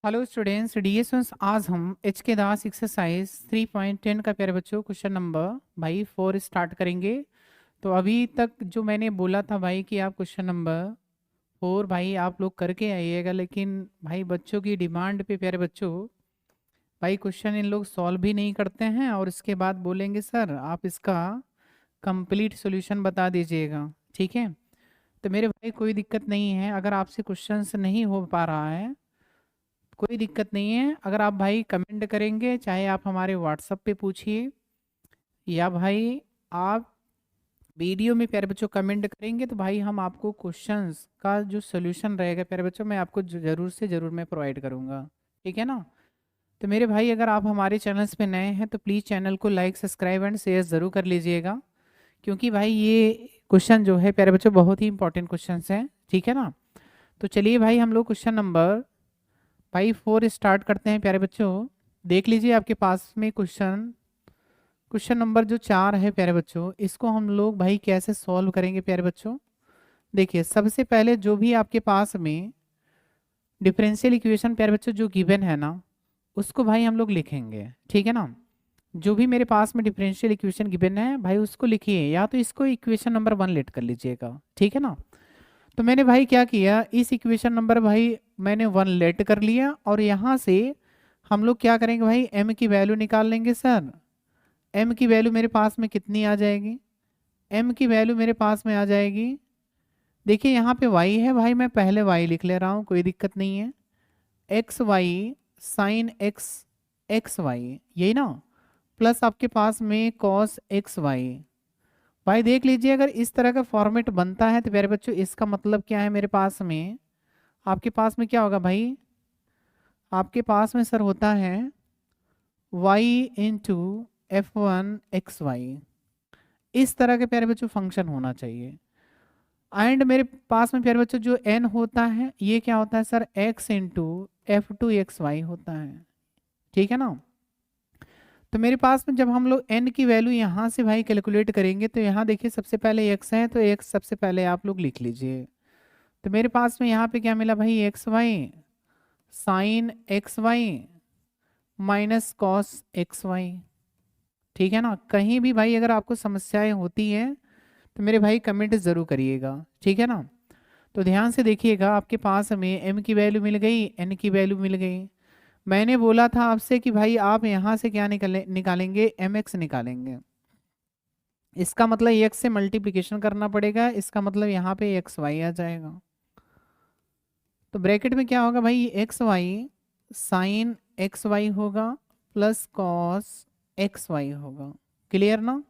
Hello students, DA students, आज हम H के दास एक्सरसाइज 3.10 का प्यारे बच्चों क्वेश्चन नंबर भाई 4 स्टार्ट करेंगे। तो अभी तक जो मैंने बोला था भाई कि आप क्वेश्चन नंबर 4 भाई आप लोग करके आइएगा, लेकिन भाई बच्चों की डिमांड पे प्यारे बच्चों भाई क्वेश्चन इन लोग सॉल्व भी नहीं करते हैं और इसके बाद बोलेंगे सर आप इसका कंप्लीट सॉल्यूशन बता दीजिएगा। ठीक है, तो मेरे भाई कोई दिक्कत नहीं है, अगर आपसे क्वेश्चंस नहीं हो पा रहा है कोई दिक्कत नहीं है। अगर आप भाई कमेंट करेंगे, चाहे आप हमारे व्हाट्सएप पे पूछिए या भाई आप वीडियो में प्यारे बच्चों कमेंट करेंगे, तो भाई हम आपको क्वेश्चंस का जो सोल्यूशन रहेगा प्यारे बच्चों मैं आपको ज़रूर से ज़रूर मैं प्रोवाइड करूँगा। ठीक है ना। तो मेरे भाई अगर आप हमारे चैनल्स पे नए हैं तो प्लीज़ चैनल को लाइक सब्सक्राइब एंड शेयर ज़रूर कर लीजिएगा, क्योंकि भाई ये क्वेश्चन जो है प्यारे बच्चों बहुत ही इंपॉर्टेंट क्वेश्चन हैं। ठीक है ना। तो चलिए भाई हम लोग क्वेश्चन नंबर भाई 4 स्टार्ट करते हैं प्यारे बच्चों। देख लीजिए आपके पास में क्वेश्चन क्वेश्चन नंबर जो 4 है प्यारे बच्चों, इसको हम लोग भाई कैसे सॉल्व करेंगे प्यारे बच्चों। देखिए सबसे पहले जो भी आपके पास में डिफरेंशियल इक्वेशन प्यारे बच्चों जो गिवन है ना, उसको भाई हम लोग लिखेंगे। ठीक है ना। जो भी मेरे पास में डिफरेंशियल इक्वेशन गिवन है भाई उसको लिखिए, या तो इसको इक्वेशन नंबर 1 लेट कर लीजिएगा। ठीक है ना। तो मैंने भाई क्या किया, इस इक्वेशन नंबर भाई मैंने 1 लेट कर लिया और यहाँ से हम लोग क्या करेंगे भाई, m की वैल्यू निकाल लेंगे। सर m की वैल्यू मेरे पास में कितनी आ जाएगी, m की वैल्यू मेरे पास में आ जाएगी, देखिए यहाँ पे y है भाई, मैं पहले y लिख ले रहा हूँ, कोई दिक्कत नहीं है। X Y sine X X Y, यही ना, प्लस आपके पास में कॉस एक्स वाई। भाई देख लीजिए अगर इस तरह का फॉर्मेट बनता है तो प्यारे बच्चों इसका मतलब क्या है, मेरे पास में आपके पास में क्या होगा भाई, आपके पास में सर होता है y into F one X Y. इस तरह के प्यारे बच्चों फंक्शन होना चाहिए। एंड मेरे पास में प्यारे बच्चों जो n होता है ये क्या होता है sir, x into f two x y होता है। ठीक है ना। तो मेरे पास में जब हम लोग n की वैल्यू यहाँ से भाई कैलकुलेट करेंगे तो यहाँ देखिए सबसे पहले x है, तो x सबसे पहले आप लोग लिख लीजिए। तो मेरे पास में यहाँ पे क्या मिला भाई, x Y sine x y minus cos x y. ठीक है ना। कहीं भी भाई अगर आपको समस्याएं होती हैं तो मेरे भाई कमेंट ज़रूर करिएगा। ठीक है ना। तो ध्यान से देखिएगा, आपके पास में m की वैल्यू मिल गई, n की वैल्यू मिल गई। मैंने बोला था आपसे कि भाई आप यहाँ से क्या निकालेंगे, mx निकालेंगे। इसका मतलब x से मल्टीप्लिकेशन करना पड़ेगा, इसका मतलब यहाँ पे एक्स वाई आ जाएगा। तो ब्रैकेट में क्या होगा भाई, x Y sine x y होगा प्लस कॉस एक्स वाई होगा। क्लियर ना।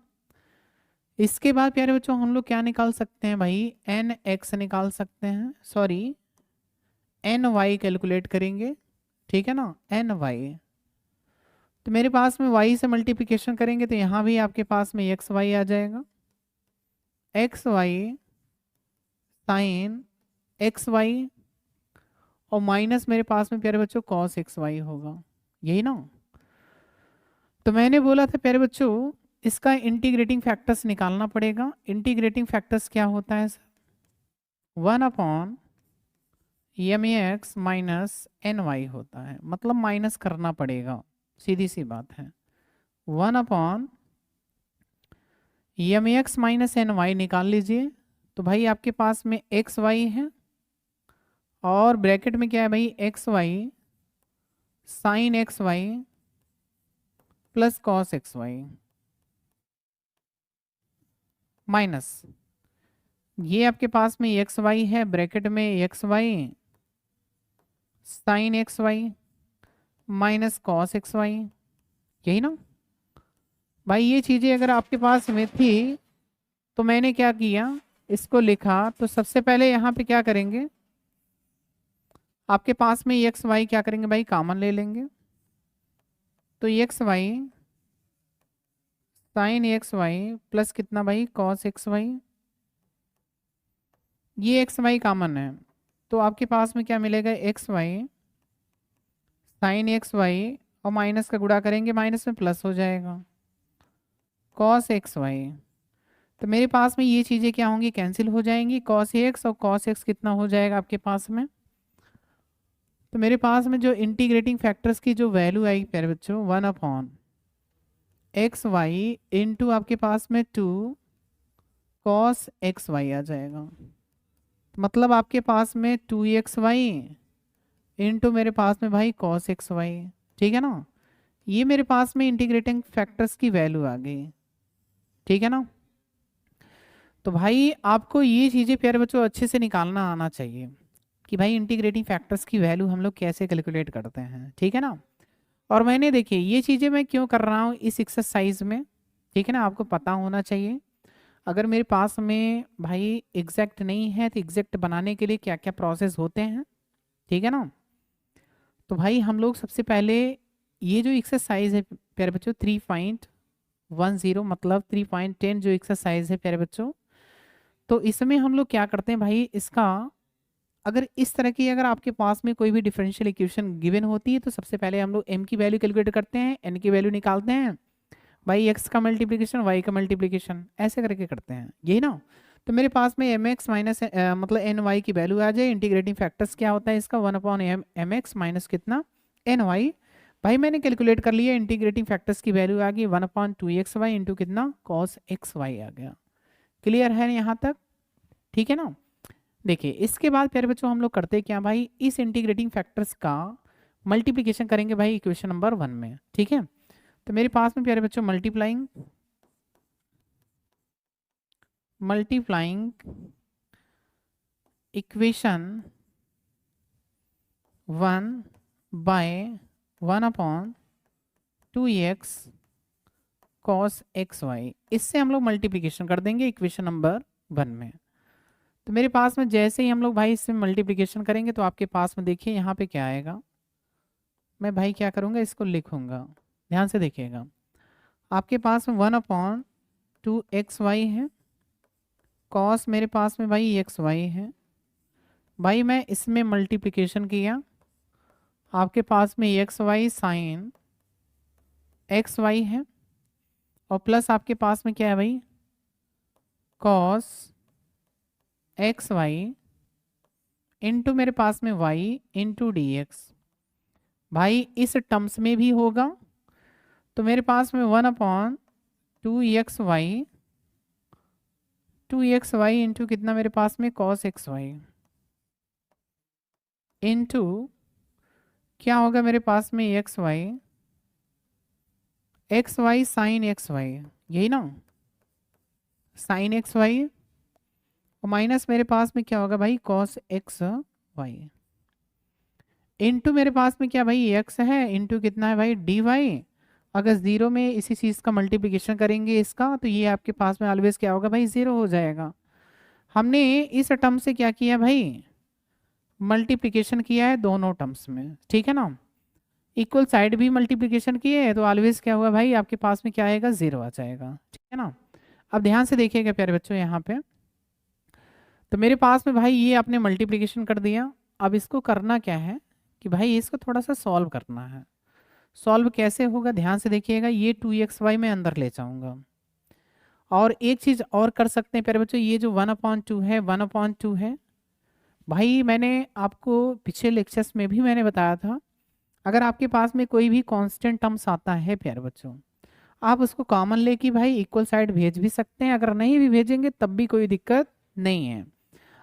इसके बाद प्यारे बच्चों हम लोग क्या निकाल सकते हैं भाई, एन एक्स निकाल सकते हैं, सॉरी एन वाई कैलकुलेट करेंगे। ठीक है ना, एन वाई। तो मेरे पास में y से मल्टीप्लिकेशन करेंगे तो यहाँ भी आपके पास में एक्स वाई आ जाएगा, x Y sine x y और माइनस मेरे पास में प्यारे बच्चों कॉस एक्स वाई होगा, यही ना। तो मैंने बोला था प्यारे बच्चों इसका इंटीग्रेटिंग फैक्टर्स निकालना पड़ेगा। इंटीग्रेटिंग फैक्टर्स क्या होता है sir, 1 upon m x minus n y होता है, मतलब माइनस करना पड़ेगा, सीधी सी बात है। 1 upon m x minus n y निकाल लीजिए। तो भाई आपके पास में एक्स वाई है और ब्रैकेट में क्या है भाई, x Y sine x y plus cos x y minus, ये आपके पास में एक्स वाई है, ब्रैकेट में x Y sine x y minus cos x Y, यही ना। भाई ये चीज़ें अगर आपके पास में थी तो मैंने क्या किया, इसको लिखा। तो सबसे पहले यहाँ पे क्या करेंगे, आपके पास में एक्स वाई क्या करेंगे भाई, कॉमन ले लेंगे। तो x Y sine x y plus कितना भाई, कॉस एक्स वाई, ये एक्स वाई कॉमन है। तो आपके पास में क्या मिलेगा, x Y sine x y और माइनस का गुणा करेंगे, माइनस में प्लस हो जाएगा कॉस एक्स वाई। तो मेरे पास में ये चीज़ें क्या होंगी, कैंसिल हो जाएंगी, कॉस एक्स और कॉस एक्स कितना हो जाएगा आपके पास में तो मेरे पास में जो इंटीग्रेटिंग फैक्टर्स की जो वैल्यू आई प्यारे बच्चों 1/x(y) इंटू आपके पास में 2 cos xy आ जाएगा। मतलब आपके पास में 2xy इंटू मेरे पास में भाई cos xy, ठीक है ना। ये मेरे पास में इंटीग्रेटिंग फैक्टर्स की वैल्यू आ गई, ठीक है ना। तो भाई आपको ये चीज़ें प्यारे बच्चों अच्छे से निकालना आना चाहिए कि भाई इंटीग्रेटिंग फैक्टर्स की वैल्यू हम लोग कैसे कैलकुलेट करते हैं, ठीक है ना। और मैंने देखिए ये चीज़ें मैं क्यों कर रहा हूँ इस एक्सरसाइज में, ठीक है ना, आपको पता होना चाहिए। अगर मेरे पास में भाई एग्जैक्ट नहीं है तो एग्जैक्ट बनाने के लिए क्या क्या प्रोसेस होते हैं, ठीक है ना। तो भाई हम लोग सबसे पहले ये जो एक्सरसाइज है प्यारे बच्चों 3.10 मतलब 3.10 जो एक्सरसाइज है प्यारे बच्चों, तो इसमें हम लोग क्या करते हैं भाई, इसका अगर इस तरह की अगर आपके पास में कोई भी डिफरेंशियल इक्वेशन गिवन होती है तो सबसे पहले हम लोग m की वैल्यू कैलकुलेट करते हैं, n की वैल्यू निकालते हैं, भाई x का मल्टीप्लिकेशन y का मल्टीप्लिकेशन ऐसे करके करते हैं, यही ना। तो मेरे पास में एम एक्स माइनस मतलब एन वाई की वैल्यू आ जाए। इंटीग्रेटिंग फैक्टर्स क्या होता है इसका 1/m(x) माइनस कितना एन वाई। भाई मैंने कैलकुलेट कर लिया, इंटीग्रेटिंग फैक्टर्स की वैल्यू आ गई 1/2xy इंटू कितना cos xy आ गया। क्लियर है यहाँ तक, ठीक है ना। देखिए इसके बाद प्यारे बच्चों हम लोग करते हैं क्या भाई, इस इंटीग्रेटिंग फैक्टर्स का मल्टीप्लिकेशन करेंगे भाई इक्वेशन नंबर 1 में, ठीक है। तो मेरे पास में प्यारे बच्चों multiplying equation 1 by 1/2x cos xy, इससे हम लोग मल्टीप्लिकेशन कर देंगे इक्वेशन नंबर 1 में। तो मेरे पास में जैसे ही हम लोग भाई इसमें मल्टीप्लिकेशन करेंगे तो आपके पास में देखिए यहाँ पे क्या आएगा, मैं भाई क्या करूँगा इसको लिखूँगा, ध्यान से देखिएगा। आपके पास में 1/2xy है, कॉस मेरे पास में भाई xy है। भाई मैं इसमें मल्टीप्लिकेशन किया, आपके पास में xy साइन xy है, और प्लस आपके पास में क्या है भाई कॉस xy इंटू मेरे पास में y इंटू dx। भाई इस टर्म्स में भी होगा, तो मेरे पास में 1/2xy इंटू कितना मेरे पास में cos xy इंटू क्या होगा मेरे पास में xy साइन xy, यही ना, साइन xy और माइनस मेरे पास में क्या होगा भाई cos xy इंटू मेरे पास में क्या भाई x है इंटू कितना है भाई dy। अगर जीरो में इसी चीज़ का मल्टीप्लिकेशन करेंगे इसका तो ये आपके पास में ऑलवेज क्या होगा भाई जीरो हो जाएगा। हमने इस टर्म से क्या किया भाई मल्टीप्लिकेशन किया है दोनों टर्म्स में, ठीक है ना। इक्वल साइड भी मल्टीप्लिकेशन किए है तो ऑलवेज क्या हुआ भाई आपके पास में क्या आएगा जीरो आ जाएगा, ठीक है ना। अब ध्यान से देखिएगा प्यारे बच्चों यहाँ पे, तो मेरे पास में भाई ये आपने मल्टीप्लिकेशन कर दिया। अब इसको करना क्या है कि भाई इसको थोड़ा सा सॉल्व करना है। सॉल्व कैसे होगा ध्यान से देखिएगा, ये 2xy में अंदर ले जाऊंगा। और एक चीज़ और कर सकते हैं प्यारे बच्चों, ये जो 1/2 है 1/2 है, भाई मैंने आपको पिछले लेक्चर्स में भी मैंने बताया था, अगर आपके पास में कोई भी कांस्टेंट टर्म्स आता है प्यारे बच्चों, आप उसको कॉमन लेके भाई इक्वल साइड भेज भी सकते हैं। अगर नहीं भी भेजेंगे तब भी कोई दिक्कत नहीं है।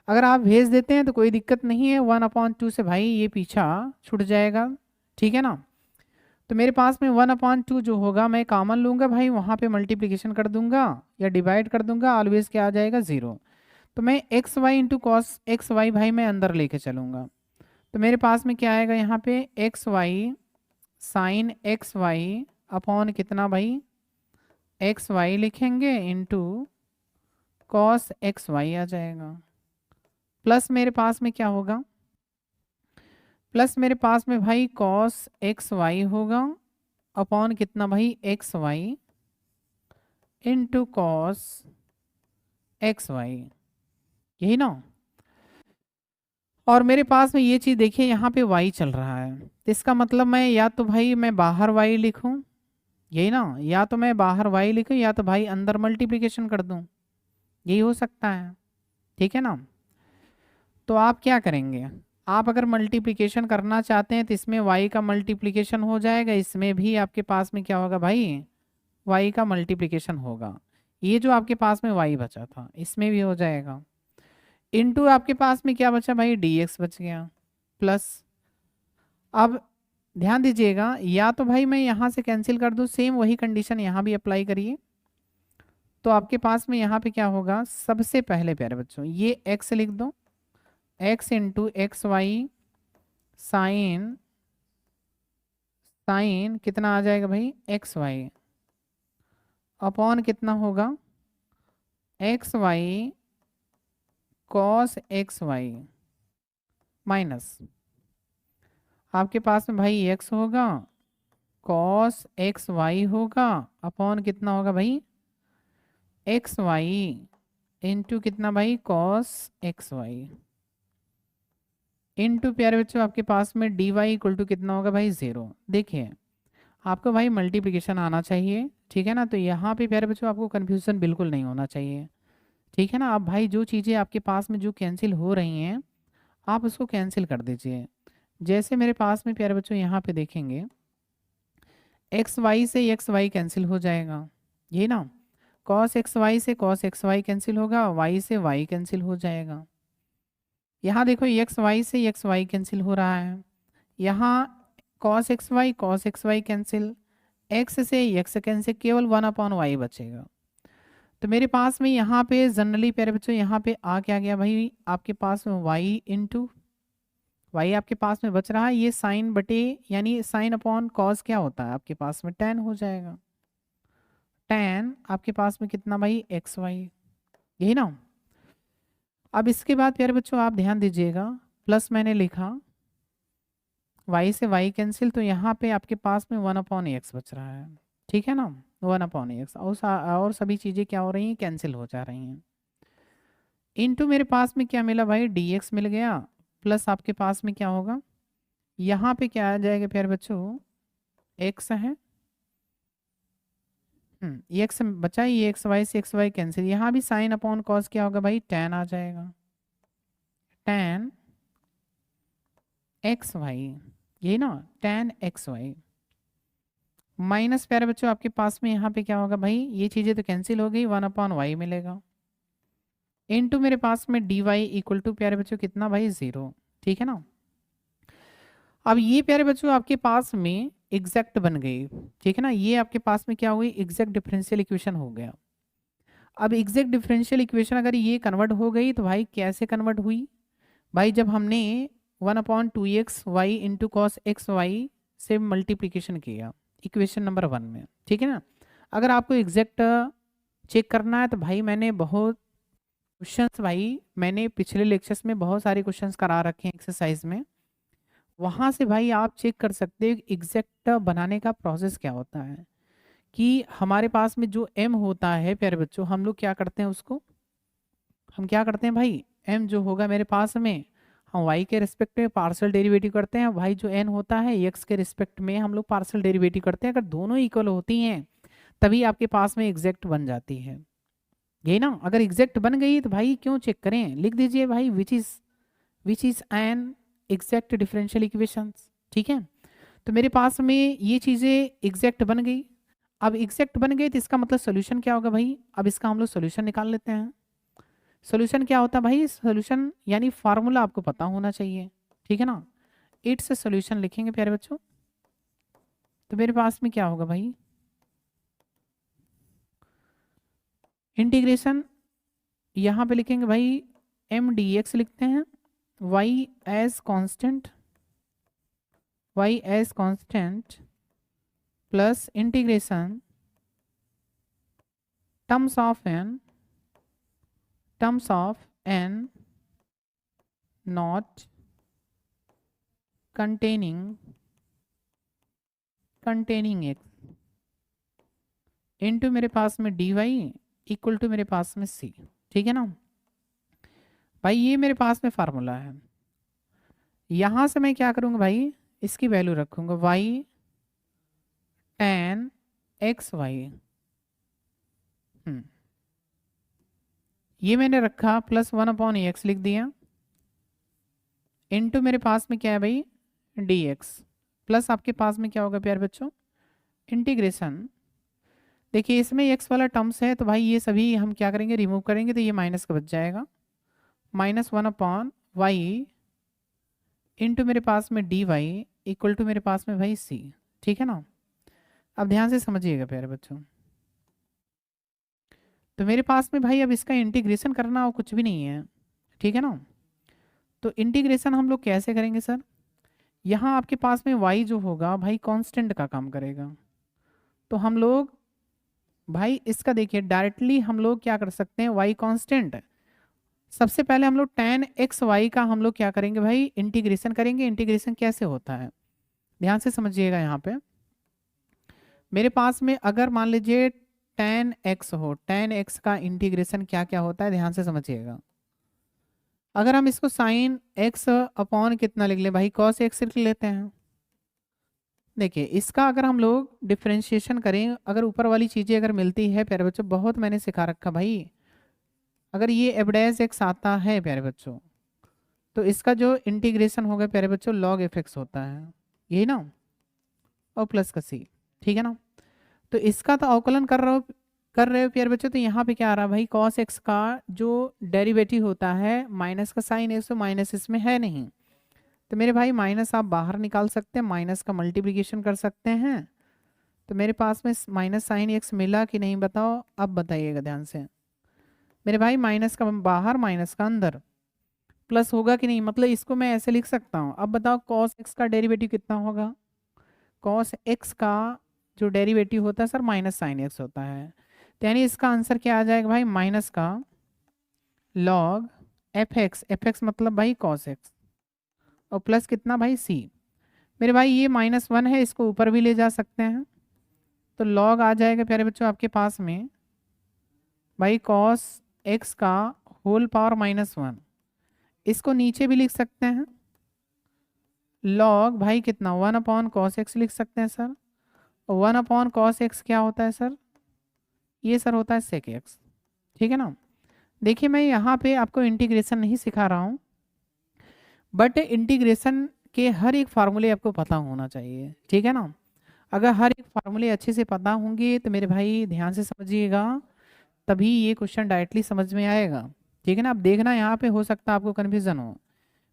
अगर आप भेज देते हैं तो कोई दिक्कत नहीं है, 1/2 से भाई ये पीछा छूट जाएगा, ठीक है ना। तो मेरे पास में 1/2 जो होगा मैं कॉमन लूँगा भाई, वहाँ पे मल्टीप्लिकेशन कर दूंगा या डिवाइड कर दूंगा, ऑलवेज क्या आ जाएगा जीरो। तो मैं xy इंटू कॉस xy भाई मैं अंदर लेके चलूँगा, तो मेरे पास में क्या आएगा यहाँ पे xy साइन xy अपॉन कितना भाई xy लिखेंगे इंटू कॉस xy आ जाएगा। प्लस मेरे पास में क्या होगा, प्लस मेरे पास में भाई कॉस xy होगा अपॉन कितना भाई xy इंटू कॉस xy, यही ना। और मेरे पास में ये चीज़ देखिए यहाँ पे y चल रहा है, तो इसका मतलब मैं या तो भाई मैं बाहर y लिखूं, यही ना, या तो मैं बाहर y लिखूं या तो भाई अंदर मल्टीप्लिकेशन कर दूं, यही हो सकता है, ठीक है ना। तो आप क्या करेंगे, आप अगर मल्टीप्लिकेशन करना चाहते हैं तो इसमें y का मल्टीप्लिकेशन हो जाएगा, इसमें भी आपके पास में क्या होगा भाई, y का मल्टीप्लिकेशन होगा। ये जो आपके पास में y बचा था इसमें भी हो जाएगा। इनटू आपके पास में क्या बचा भाई, dx बच गया, प्लस। अब ध्यान दीजिएगा, या तो भाई मैं यहाँ से कैंसिल कर दूँ, सेम वही कंडीशन यहाँ भी अप्लाई करिए। तो आपके पास में यहाँ पे क्या होगा, सबसे पहले प्यारे बच्चों ये x लिख दो, x into x Y sine, sine कितना आ जाएगा भाई, एक्स वाई अपॉन कितना होगा, x y cos x y minus आपके पास में भाई x होगा, कॉस एक्स वाई होगा, अपॉन कितना होगा भाई, एक्स वाई इंटू कितना भाई, कॉस एक्स वाई इंटू प्यारे बच्चों आपके पास में डी वाई इक्वल टू कितना होगा भाई, 0। देखिए आपको भाई मल्टीप्लिकेशन आना चाहिए, ठीक है ना। तो यहाँ पे प्यारे बच्चों आपको कन्फ्यूज़न बिल्कुल नहीं होना चाहिए, ठीक है ना। अब भाई जो चीज़ें आपके पास में जो कैंसिल हो रही हैं आप उसको कैंसिल कर दीजिए। जैसे मेरे पास में प्यारे बच्चों यहाँ पे देखेंगे, एक्स वाई से एक्स वाई कैंसिल हो जाएगा, ये ना। कॉस एक्स वाई से कॉस एक्स वाई कैंसिल होगा, वाई से वाई कैंसिल हो जाएगा। यहाँ देखो एक्स वाई से एक्स वाई कैंसिल हो रहा है, यहाँ cos x y cancel, x से एक्स कैंसिल, केवल 1/y बचेगा। तो मेरे पास में यहाँ पे जनरली प्यारे बच्चों यहाँ पे आ क्या गया भाई, आपके पास में y इंटू वाई आपके पास में बच रहा है, ये साइन बटे यानी साइन अपॉन कॉस क्या होता है आपके पास में, tan हो जाएगा। tan आपके पास में कितना भाई, एक्स वाई, यही ना। अब इसके बाद प्यारे बच्चों आप ध्यान दीजिएगा, प्लस मैंने लिखा y से y कैंसिल, तो यहाँ पे आपके पास में 1/x बच रहा है, ठीक है ना, 1/x। और सभी चीज़ें क्या हो रही हैं, कैंसिल हो जा रही हैं। इनटू मेरे पास में क्या मिला भाई, dx मिल गया, प्लस आपके पास में क्या होगा, यहाँ पे क्या आ जाएगा प्यारे बच्चों, x है, ये x बचा, ये एक्स वाई से एक्स वाई कैंसिल, यहाँ भी साइन अपॉन कॉस क्या होगा भाई, tan आ जाएगा, tan एक्स वाई, ये ना, tan एक्स वाई माइनस प्यारे बच्चों आपके पास में यहाँ पे क्या होगा भाई, ये चीज़ें तो कैंसिल हो गई, 1/y मिलेगा, इनटू मेरे पास में dy इक्वल टू प्यारे बच्चों कितना भाई, 0, ठीक है ना। अब ये प्यारे बच्चों आपके पास में एग्जैक्ट बन गई, ठीक है ना, ये आपके पास में क्या हो गई, एग्जैक्ट डिफरेंशियल इक्वेशन हो गया। अब एग्जैक्ट डिफरेंशियल इक्वेशन अगर ये कन्वर्ट हो गई तो भाई कैसे कन्वर्ट हुई भाई, जब हमने 1/2x y into cos x y से मल्टीप्लीकेशन किया इक्वेशन नंबर 1 में, ठीक है ना। अगर आपको एग्जैक्ट चेक करना है तो भाई मैंने बहुत क्वेश्चंस, भाई मैंने पिछले लेक्चर्स में बहुत सारे क्वेश्चंस करा रखे हैं एक्सरसाइज में, वहाँ से भाई आप चेक कर सकते हो एग्जैक्ट बनाने का प्रोसेस क्या होता है। कि हमारे पास में जो m होता है प्यारे बच्चों, हम लोग क्या करते हैं उसको, हम क्या करते हैं भाई, m जो होगा मेरे पास में, हम y के रिस्पेक्ट में पार्शियल डेरिवेटिव करते हैं, भाई जो n होता है x के रिस्पेक्ट में हम लोग पार्शियल डेरिवेटिव करते हैं। अगर दोनों इक्वल होती हैं तभी आपके पास में एग्जैक्ट बन जाती है, यही ना। अगर एग्जैक्ट बन गई तो भाई क्यों चेक करें, लिख दीजिए भाई which is an exact differential equations, ठीक है। तो मेरे पास में ये चीज़ें एग्जैक्ट बन गई। अब एग्जैक्ट बन गई तो इसका मतलब सोल्यूशन क्या होगा भाई, अब इसका हम लोग सोल्यूशन निकाल लेते हैं। सोल्यूशन क्या होता है भाई, सोल्यूशन यानी फार्मूला आपको पता होना चाहिए, ठीक है ना। इट से सोल्यूशन लिखेंगे प्यारे बच्चों, तो मेरे पास में क्या होगा भाई, इंटीग्रेशन यहाँ पे लिखेंगे भाई mdx लिखते हैं, y as constant, plus integration terms of n not containing x into मेरे पास में dy इक्वल टू मेरे पास में c, ठीक है ना भाई। ये मेरे पास में फार्मूला है, यहां से मैं क्या करूंगा भाई, इसकी वैल्यू रखूंगा y tan एक्स वाई, ये मैंने रखा, प्लस 1/x लिख दिया, इनटू मेरे पास में क्या है भाई dx, प्लस आपके पास में क्या होगा प्यारे बच्चों इंटीग्रेशन। देखिए इसमें x वाला टर्म्स है तो भाई ये सभी हम क्या करेंगे रिमूव करेंगे, तो ये माइनस का बच जाएगा, -1/y इंटू मेरे पास में dy इक्वल टू मेरे पास में भाई c। ठीक है ना। अब ध्यान से समझिएगा प्यारे बच्चों, तो मेरे पास में भाई अब इसका इंटीग्रेशन करना और कुछ भी नहीं है। ठीक है ना। तो इंटीग्रेशन हम लोग कैसे करेंगे सर, यहाँ आपके पास में y जो होगा भाई कांस्टेंट का काम करेगा, तो हम लोग भाई इसका देखिए डायरेक्टली हम लोग क्या कर सकते हैं, y कांस्टेंट, सबसे पहले हम लोग tan xy का हम लोग क्या करेंगे भाई इंटीग्रेशन करेंगे। इंटीग्रेशन कैसे होता है ध्यान से समझिएगा, यहाँ पे मेरे पास में अगर मान लीजिए tan x हो, tan x का इंटीग्रेशन क्या क्या होता है ध्यान से समझिएगा। अगर हम इसको साइन x अपॉन कितना लिख ले भाई cos x लिख लेते हैं। देखिए इसका अगर हम लोग डिफ्रेंशिएशन करें, अगर ऊपर वाली चीज़ें अगर मिलती है प्यारे बच्चों, बहुत मैंने सिखा रखा भाई, अगर ये एफ डैश एक्स आता है प्यारे बच्चों, तो इसका जो इंटीग्रेशन होगा प्यारे बच्चों लॉग एफ एक्स होता है, यही ना, और प्लस का सी। ठीक है ना। तो इसका तो अवकलन कर रहे हो प्यारे बच्चों, तो यहाँ पे क्या आ रहा है भाई कॉस एक्स का जो डेरिवेटिव होता है माइनस का साइन एक्स, तो माइनस इसमें है नहीं, तो मेरे भाई माइनस आप बाहर निकाल सकते हैं, माइनस का मल्टीप्लिकेशन कर सकते हैं। तो मेरे पास में माइनस साइन एक्स मिला कि नहीं बताओ, अब बताइएगा ध्यान से मेरे भाई, माइनस का बाहर माइनस का अंदर, प्लस होगा कि नहीं, मतलब इसको मैं ऐसे लिख सकता हूँ। अब बताओ कॉस एक्स का डेरिवेटिव कितना होगा, कॉस एक्स का जो डेरिवेटिव होता है सर माइनस साइन एक्स होता है, तो यानी इसका आंसर क्या आ जाएगा भाई माइनस का लॉग एफ एक्स मतलब भाई कॉस एक्स, और प्लस कितना भाई सी। मेरे भाई ये -1 है, इसको ऊपर भी ले जा सकते हैं, तो लॉग आ जाएगा प्यारे बच्चों आपके पास में भाई कॉस एक्स का होल पावर -1, इसको नीचे भी लिख सकते हैं लॉग भाई कितना 1/cos x लिख सकते हैं सर, और 1/cos x क्या होता है सर, ये सर होता है sec x। ठीक है ना। देखिए मैं यहाँ पे आपको इंटीग्रेशन नहीं सिखा रहा हूँ, बट इंटीग्रेशन के हर एक फार्मूले आपको पता होना चाहिए। ठीक है ना। अगर हर एक फार्मूले अच्छे से पता होंगे तो मेरे भाई ध्यान से समझिएगा, तभी ये क्वेश्चन डायरेक्टली समझ में आएगा। ठीक है ना। अब देखना यहाँ पे हो सकता है आपको कन्फ्यूजन हो,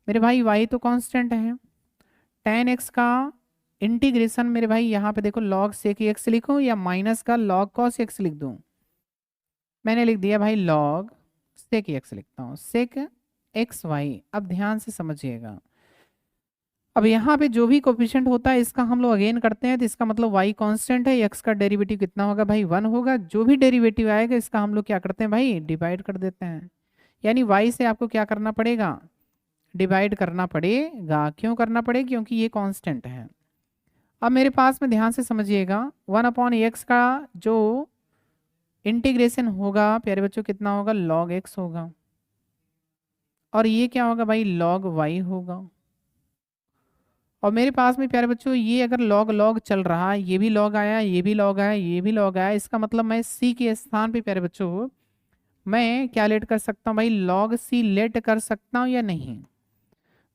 मेरे भाई y तो कांस्टेंट है, tan x का इंटीग्रेशन मेरे भाई यहाँ पे देखो log sec x लिखूं या माइनस का log cos x लिख दूं, मैंने लिख दिया भाई log sec x लिखता हूँ, sec x y। अब ध्यान से समझिएगा, अब यहाँ पे जो भी कोफिशिएंट होता है इसका हम लोग अगेन करते हैं, तो इसका मतलब y कांस्टेंट है, x का डेरिवेटिव कितना होगा भाई 1 होगा, जो भी डेरिवेटिव आएगा इसका हम लोग क्या करते हैं भाई डिवाइड कर देते हैं, यानी y से आपको क्या करना पड़ेगा डिवाइड करना पड़ेगा। क्यों करना पड़ेगा, क्योंकि ये कांस्टेंट है। अब मेरे पास में ध्यान से समझिएगा 1/x का जो इंटीग्रेशन होगा प्यारे बच्चों कितना होगा log x होगा, और ये क्या होगा भाई log y होगा, और मेरे पास में प्यारे बच्चों ये अगर log log चल रहा है, ये भी log आया, ये भी log आया, ये भी log आया, इसका मतलब मैं c के स्थान पे प्यारे बच्चों मैं क्या लेट कर सकता हूँ भाई log c लेट कर सकता हूँ या नहीं।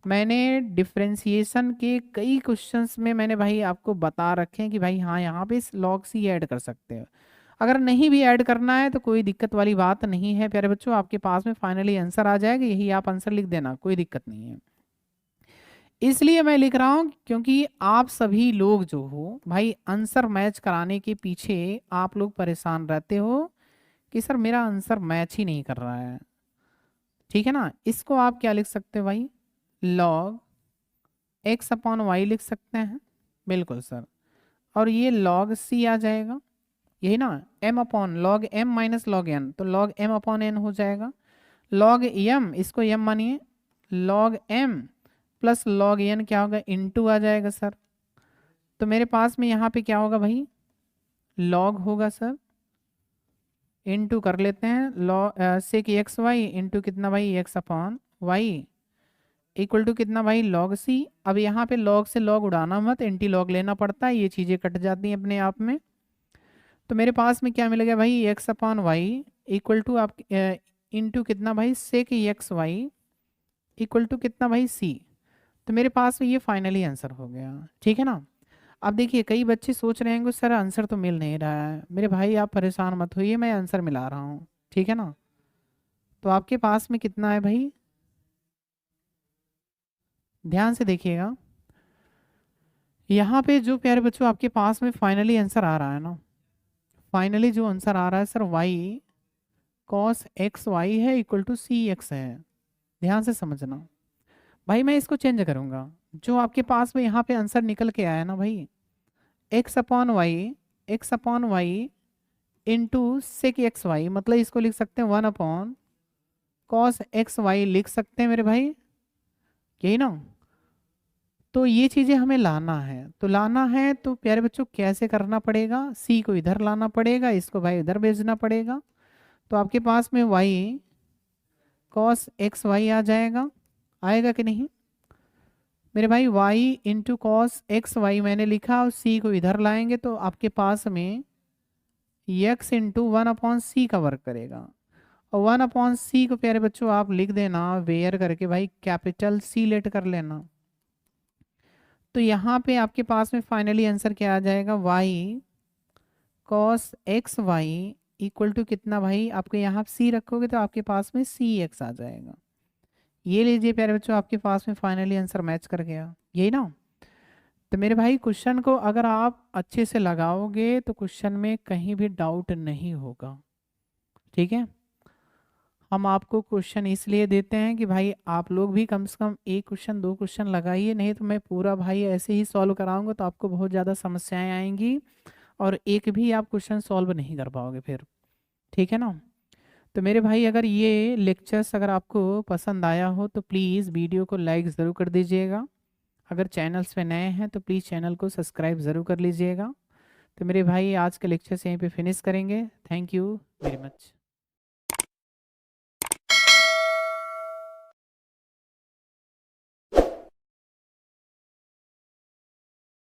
मैंने डिफरेंशिएशन के कई क्वेश्चंस में मैंने भाई आपको बता रखे हैं कि भाई हाँ यहाँ पे इस log c ऐड कर सकते हो, अगर नहीं भी ऐड करना है तो कोई दिक्कत वाली बात नहीं है प्यारे बच्चों, आपके पास में फाइनली आंसर आ जाएगा, यही आप आंसर लिख देना, कोई दिक्कत नहीं है। इसलिए मैं लिख रहा हूं क्योंकि आप सभी लोग जो हो भाई आंसर मैच कराने के पीछे आप लोग परेशान रहते हो कि सर मेरा आंसर मैच ही नहीं कर रहा है। ठीक है ना। इसको आप क्या लिख सकते हो भाई log x/y लिख सकते हैं, बिल्कुल सर, और ये log c आ जाएगा, यही ना, m/log m minus log n, तो log m/n हो जाएगा, log m इसको m मानिए, log m plus log n क्या होगा इनटू आ जाएगा सर, तो मेरे पास में यहाँ पे क्या होगा भाई log होगा सर, इनटू कर लेते हैं log sec x y into कितना भाई x/y इक्वल टू कितना भाई log c। अब यहाँ पे log से log उड़ाना मत, एंटी log लेना पड़ता है, ये चीज़ें कट जाती हैं अपने आप में। तो मेरे पास में क्या मिलेगा भाई x/y इक्वल टू आप इंटू कितना भाई sec x y equal to कितना भाई c। तो मेरे पास में ये फाइनली आंसर हो गया, ठीक है ना। अब देखिए कई बच्चे सोच रहे हैं कि सर आंसर तो मिल नहीं रहा है। मेरे भाई आप परेशान मत होइए, मैं आंसर मिला रहा हूँ, ठीक है ना। तो आपके पास में कितना है भाई, ध्यान से देखिएगा। यहाँ पे जो प्यारे बच्चों आपके पास में फाइनली आंसर आ रहा है ना, फाइनली जो आंसर आ रहा है sir y cos x y है इक्वल टू सी एक्स है। ध्यान से समझना भाई, मैं इसको चेंज करूंगा। जो आपके पास में यहाँ पे आंसर निकल के आया ना भाई, x upon y into sec x y, मतलब इसको लिख सकते हैं 1 अपॉन कॉस एक्स वाई लिख सकते हैं मेरे भाई, यही ना। तो ये चीजें हमें लाना है, तो लाना है तो प्यारे बच्चों कैसे करना पड़ेगा, सी को इधर लाना पड़ेगा, इसको भाई इधर भेजना पड़ेगा। तो आपके पास में वाई कॉस एक्स वाई आ जाएगा, आएगा कि नहीं मेरे भाई। Y into cos x y मैंने लिखा, और सी को इधर लाएंगे तो आपके पास में एक्स इंटू 1 अपॉन सी का वर्क करेगा। और 1 अपॉन सी को प्यारे बच्चों आप लिख देना वेयर करके भाई, कैपिटल सी लेट कर लेना। तो यहाँ पे आपके पास में फाइनली आंसर क्या आ जाएगा, y cos x y equal to कितना भाई, आपके यहाँ सी रखोगे तो आपके पास में सी एक्स आ जाएगा। ये लीजिए प्यारे बच्चों, आपके पास में फाइनली आंसर मैच कर गया, यही ना। तो मेरे भाई क्वेश्चन को अगर आप अच्छे से लगाओगे तो क्वेश्चन में कहीं भी डाउट नहीं होगा, ठीक है। हम आपको क्वेश्चन इसलिए देते हैं कि भाई आप लोग भी कम से कम एक क्वेश्चन 2 क्वेश्चन लगाइए, नहीं तो मैं पूरा भाई ऐसे ही सॉल्व कराऊंगा तो आपको बहुत ज़्यादा समस्याएं आएंगी और एक भी आप क्वेश्चन सॉल्व नहीं कर पाओगे फिर, ठीक है ना। तो मेरे भाई अगर ये लेक्चर्स अगर आपको पसंद आया हो तो प्लीज़ वीडियो को लाइक ज़रूर कर दीजिएगा। अगर चैनल्स पे नए हैं तो प्लीज़ चैनल को सब्सक्राइब ज़रूर कर लीजिएगा। तो मेरे भाई आज के लेक्चर्स यहीं पे फिनिश करेंगे। Thank you very much.